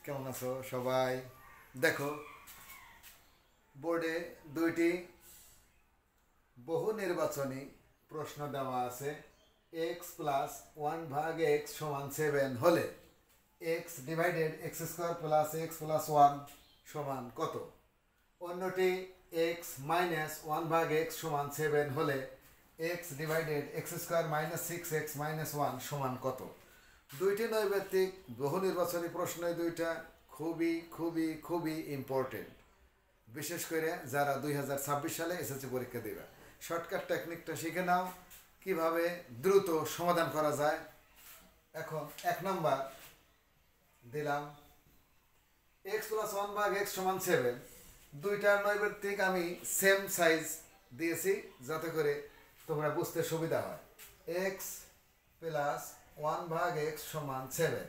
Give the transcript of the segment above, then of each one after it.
কেমন আছো সবাই? দেখো, বোর্ডে দুইটি বহু নির্বাচনী প্রশ্ন দেওয়া আছে। এক্স প্লাস ওয়ান ভাগ এক্স সমান 7 হলে x divided x square plus x plus one সমান কত? অন্যটি এক্স মাইনাস ওয়ান ভাগ এক্স সমান 7 হলে x divided x square minus 6x minus one সমান কত? দুইটি নৈর্ব্যক্তিক বহু নির্বাচনী প্রশ্ন, দুইটা খুবই খুবই খুবই ইম্পর্টেন্ট, বিশেষ করে যারা 2026 সালে এসএসসি পরীক্ষা দেবে। শর্টকাট টেকনিকটা শিখে নাও, কিভাবে দ্রুত সমাধান করা যায়। এখন 1 নম্বর দিলাম এক্স প্লাস ওয়ান ভাগ এক্স সমান 7। দুইটার নৈর্ব্যক্তিক আমি সেম সাইজ দিয়েছি যাতে করে তোমরা বুঝতে সুবিধা হয়। এক্স প্লাস ওয়ান ভাগ এক্স সমান 7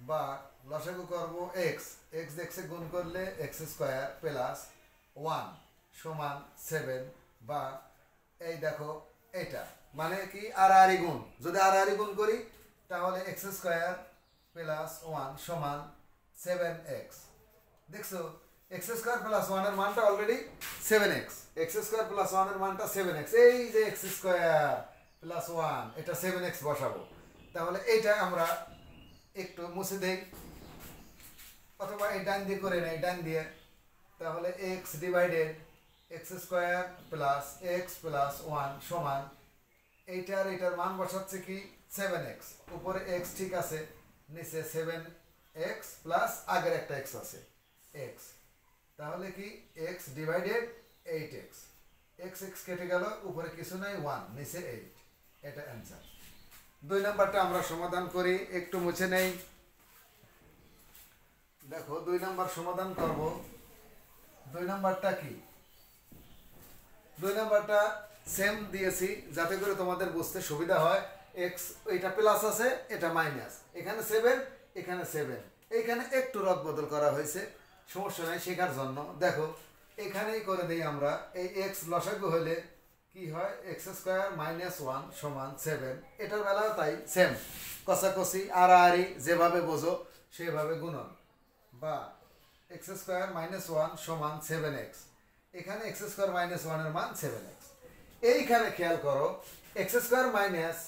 বা লসাগু করবো এক্স এক্স এক্সে গুণ করলে এক্স স্কোয়ার প্লাস ওয়ান সমান 7 বা এই দেখো এটা মানে কি আড়াআড়ি গুণ। যদি আড়াআড়ি গুণ করি তাহলে এক্স স্কোয়ার প্লাস ওয়ান সমান 7x। দেখছো এক্স স্কোয়ার প্লাস ওয়ানের মানটা already 7x। X square plus ওয়ানের মানটা 7x। এই যে এক্স স্কোয়ার প্লাস ওয়ান এটা 7x বসাবো। তাহলে এইটা আমরা একটু মুছে দেই, অথবা এই ডান দিয়ে করে নেই, ডান দিয়ে। তাহলে x divided x square plus x plus one সমান এইটার মান বসাচ্ছে কি 7x। উপরে এক্স ঠিক আছে, নিচে 7x প্লাস আগের একটা এক্স আছে x। তাহলে কি x divided 8x। X x কেটে গেল, উপরে কিছু নাই 1, নিচে 8। এটা অ্যান্সার। 2 নম্বরটা আমরা সমাধান করি, একটু মুছে নেই। দেখো 2 নম্বর সমাধান করব। 2 নম্বরটা কি? 2 নম্বরটা সেম দিয়েছি যাতে করে তোমাদের বুঝতে সুবিধা হয়। এক্স এটা প্লাস আছে, এটা মাইনাস, এখানে 7 এখানে 7, এইখানে একটু রদ বদল করা হয়েছে, সমস্যা নাই শেখার জন্য। দেখো এখানেই করে দিই আমরা। এই এক্স লসাগু হলে কি হয় এক্স স্কোয়ার মাইনাস ওয়ান সমান 7। এটার বেলাও তাই সেম, কষাকষি আড়াআড়ি যেভাবে বোঝো সেভাবে গুণন। বা এক্স স্কোয়ার মাইনাস ওয়ান সমান 7x। এখানে এক্স স্কোয়ার মাইনাস ওয়ানের মান 7x। এইখানে খেয়াল করো এক্স স্কোয়ার মাইনাস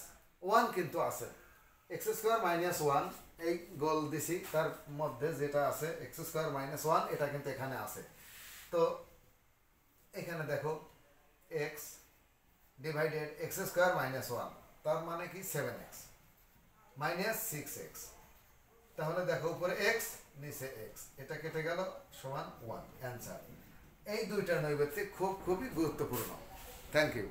ওয়ান কিন্তু আছে। এক্স স্কোয়ার মাইনাস ওয়ান এই গোল দিছি, তার মধ্যে যেটা আছে এক্স স্কোয়ার মাইনাস ওয়ান এটা কিন্তু এখানে আছে। তো এখানে দেখো x divided x square minus one, তার মানে কি 7x মাইনাস 6x। তাহলে দেখো উপরে এক্স নিচে এক্স, এটা কেটে গেল সমান 1। অ্যান্সার। এই দুইটা নৈর্ব্যক্তিক খুবই গুরুত্বপূর্ণ। Thank you.